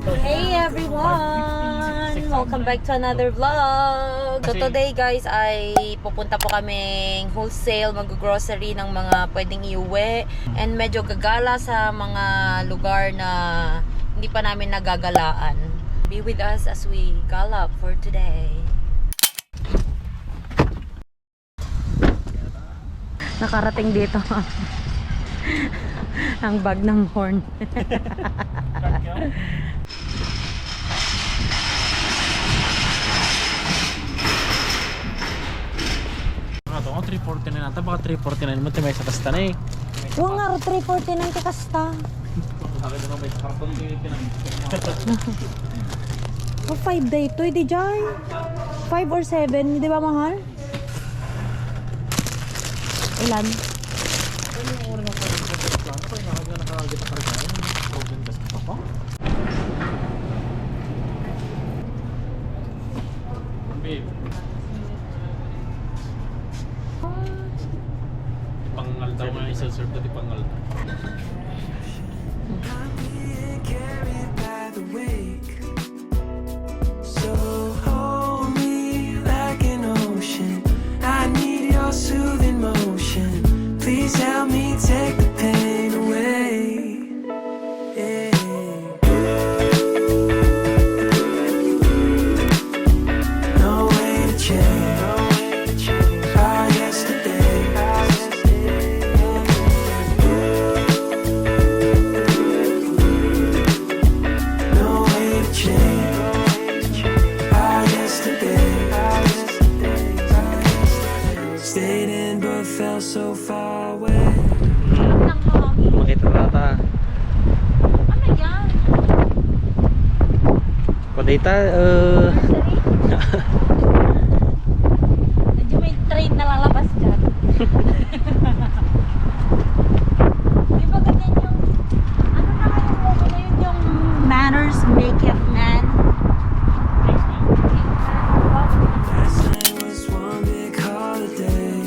Hey everyone! Welcome back to another vlog. So today guys ay pupunta po kaming wholesale mag-grocery ng mga pwedeng iuwi and medyo gagala sa mga lugar na hindi pa namin nagagalaan. Be with us as we gala for today. Nakarating dito ang bag ng horn. Ito nga 349 nata, baka 349 mo may sa kasta na eh. Huwag nga 349 ka kasta. O 5 day to, di dyan. 5 or 7, di ba mahal? Ilan? Pangal daw nga isa-serve dati pangal. So hold me like an ocean. I need your soothing motion. Please help me take the pain away. Yeah. No way to change our yesterday. No way to change our yesterday. Stayed in but felt so far away. Makita rata. Ano yan? Kodita, Medyo may train na lalabas dyan. Di ba ganyan yung ano na yung logo na yun, yung manners maketh man? Last night was one big holiday.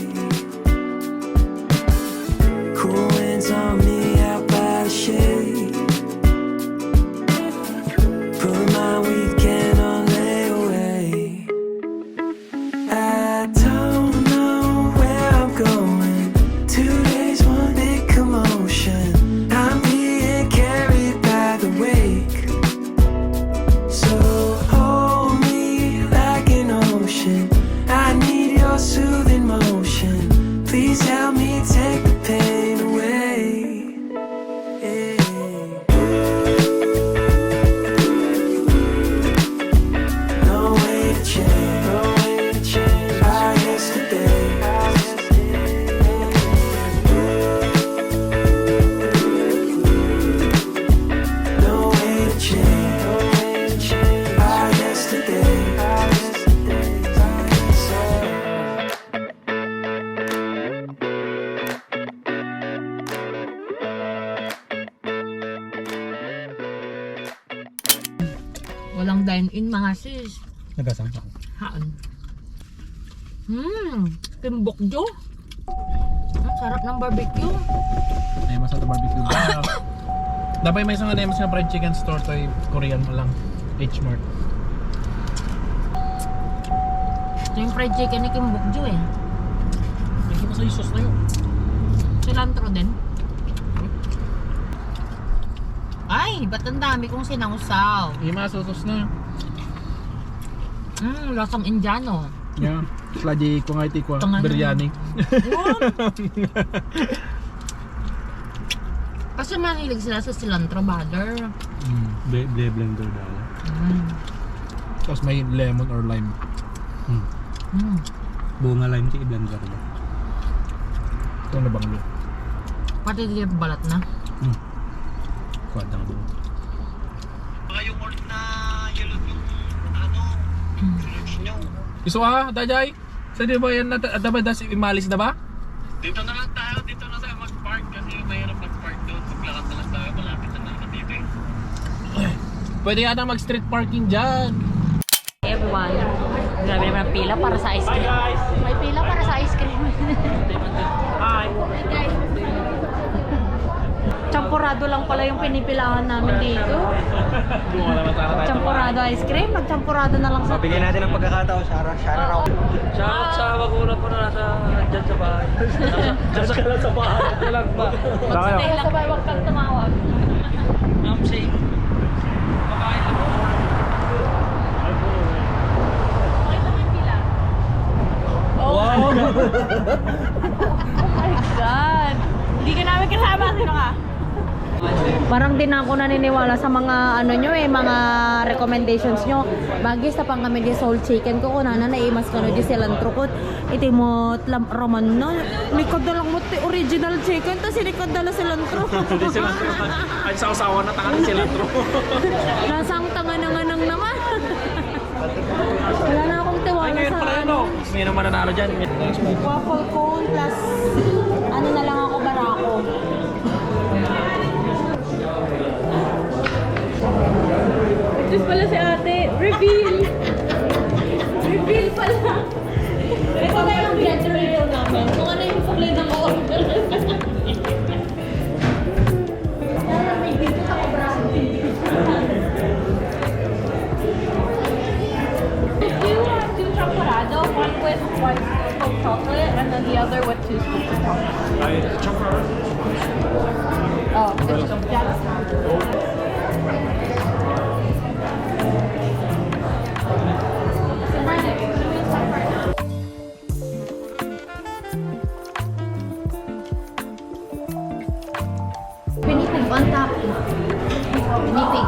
Cool winds on me out by the shade. Put my weekend on layaway. I don't know where I'm going. 2 days, one big commotion. I'm being carried by the wake. So hold me like an ocean. I need your soothing motion. Please help me take the pain away. Yeah. No way to change our yesterday. No way to change our yesterday. Walang dine-in mga sis. nagasang pa. Haan. Timbok jo. Ang sarap ng barbecue. Ay, masarap na barbecue. Dapat may isang mas na fried chicken store to Korean mo lang. H-Mart. Ito yung fried chicken ni Timbok jo eh. Hindi ko sa sauce na yun. Cilantro din. Ay, ba't ang dami kong sinangsaw? Yung mga sauce na. Lasang Indiano. Yeah. Slaji ko nga iti ko. Tangan. Biryani. Kasi mahilig sila sa cilantro butter. Blender daw. Tapos may lemon or lime. Bunga lime iti i-blender ba? Ito na bang Pati di balat na. Kuwadang buo. Yung orange na yellow yung ano, lunch nyo. Iso dajay? Sa di ba yan dapat das imalis na ba? Dito na lang tayo mag-park kasi mahirap mag-park doon. Maglakad na lang tayo, malapit na naman dito eh. Pwede yata mag street parking dyan. Hey everyone, grabe naman ang pila para sa ice cream. May pila para sa ice cream. Hi. Champurado lang pala yung pinipilahan namin dito. Champurado ice cream. Magchampurado na lang sa... Bigyan natin ng pagkakataon, Shara raw. Shoutout sa magulang ko na nasa dyan sa bahay. Dyan ka lang sa bahay. Dyan lang ba? Magsatay lang. Sabay, huwag kang tumawag. I'm safe. Makain lang ako. Okay lang yung pila. Oh my God! Hindi ka namin kasama. Sino ka? Parang din ako naniniwala sa mga ano nyo mga recommendations nyo. Bagis na pang kami di soul chicken ko kunana na imas ka no di cilantro ko. Iti mo roman no. Likod na lang mo ti original chicken tas silikod na lang cilantro. Hindi cilantro. Ay sawa-sawa na tangan ng cilantro. Nasang tanga na nga nang naman. Wala na akong tiwala sa ano. May naman nanalo dyan. Waffle cone plus ano na lang ako barako. Ito pala si ate. Reveal! Reveal pala! Ito na yung blood reveal namin. Kung ano yung kulay ng order. May dito sa brownie. Two chocolate, one with one scoop of chocolate and then the other with 2 scoops of chocolate. Oh, Pinipig on top. Pinipig.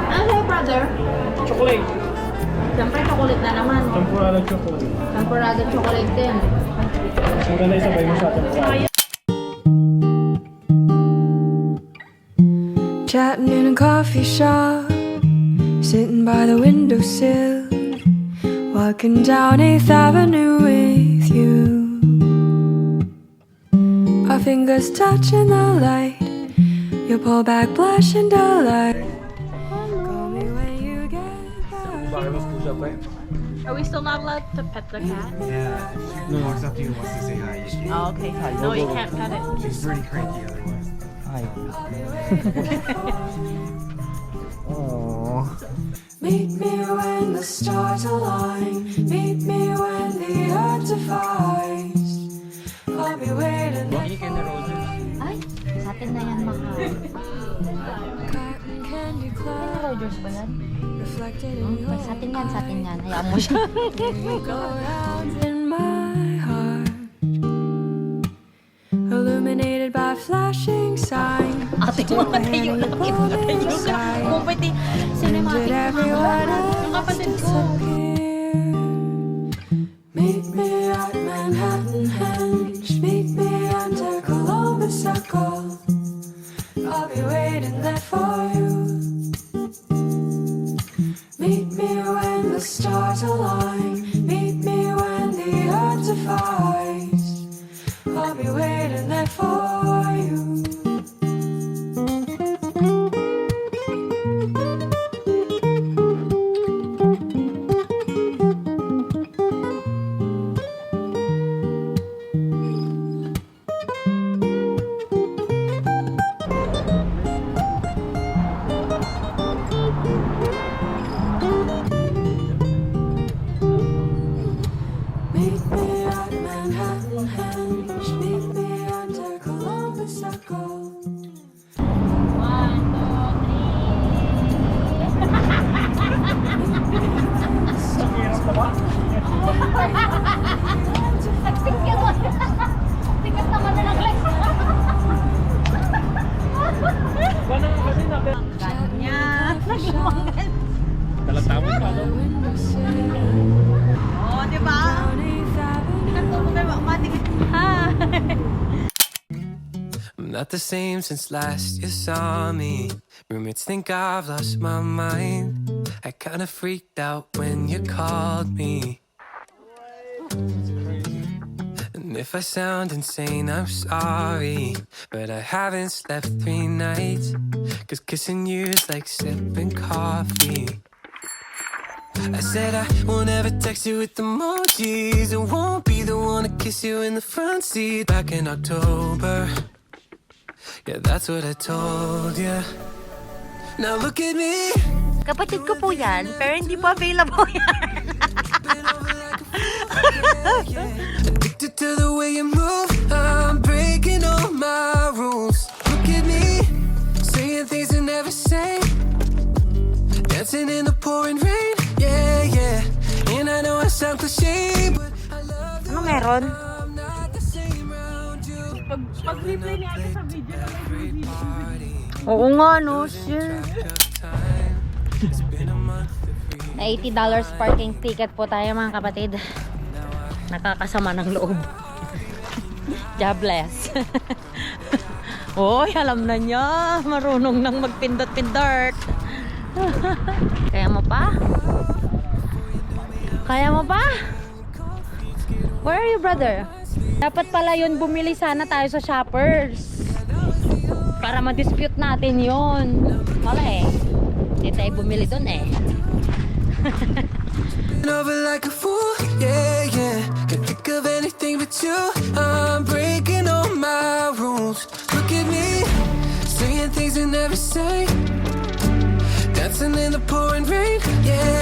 Ano brother? Chocolate. Siyempre chocolate na naman. Champurado chocolate. Champurado chocolate din. Maganda isabay mo sa atin. Chatting in a coffee shop, sitting by the windowsill, walking down 8th Avenue with you. Our fingers touching the light, you pull back blush and delight. Call me when you get back. Are we still not allowed to pet the cat? Yeah, she walks up to you and wants to say hi. Oh, okay. No, you can't pet it. She's pretty cranky otherwise. Hi. Meet me when the stars align. Meet me when the earth defies. I'll be waiting. Ay, sa atin na yan, mahal. Cotton candy clouds Rogers ba yan? reflected in your Sa atin yan, sa atin yan. Hayaan mo siya. go round in my heart, illuminated by flashing signs. Ate mo na tayo na kung pwede cinematic Did everyone yung kapatid ko. Meet me at Manhattan Henge. Meet me under Columbus Circle. I'll be waiting there for you. Meet me when the stars align. Meet me when the earth defies. I'll be waiting there for you. Meet me at Manhattan Henge. Meet me under Columbus Circle. 1, 2, 3. Tigas naman na ng legs. Ganyan. Nagimanggan. Talatawin pa, no? Oh, di ba? Nagtulog kayo, matikit. Hi. I'm not the same since last you saw me. Roommates think I've lost my mind. I kinda freaked out when you called me. And if I sound insane, I'm sorry. But I haven't slept 3 nights. 'Cause kissing you's like sipping coffee. I said I won't ever text you with emojis. I won't be the one to kiss you in the front seat. Back in October, Yeah, that's what I told you. Now look at me. Kapatid ko po yan, pero hindi po available yan. Addicted to the way you move. I'm breaking all my rules. Look at me, saying things I never say. Dancing in the pouring rain. Yeah, yeah. And I know I sound cliche, but I love the Ano meron? I'm not the same around you. Pag-replay niya sa video na Every party. Oo nga, no? Shit. It's been a month. Na $80 parking ticket po tayo mga kapatid. Nakakasama ng loob. God bless. Oy, alam na niya. Marunong nang magpindot-pindot. Kaya mo pa? Kaya mo pa? Where are you, brother? Dapat pala yun, bumili sana tayo sa Shoppers. Para ma-dispute natin yun. Wala eh. Hindi tayo bumili dun eh. Over like a fool, yeah, yeah. Can't think of anything but you. I'm breaking all my rules. Look at me, saying things I never say. Dancing in the pouring rain, yeah,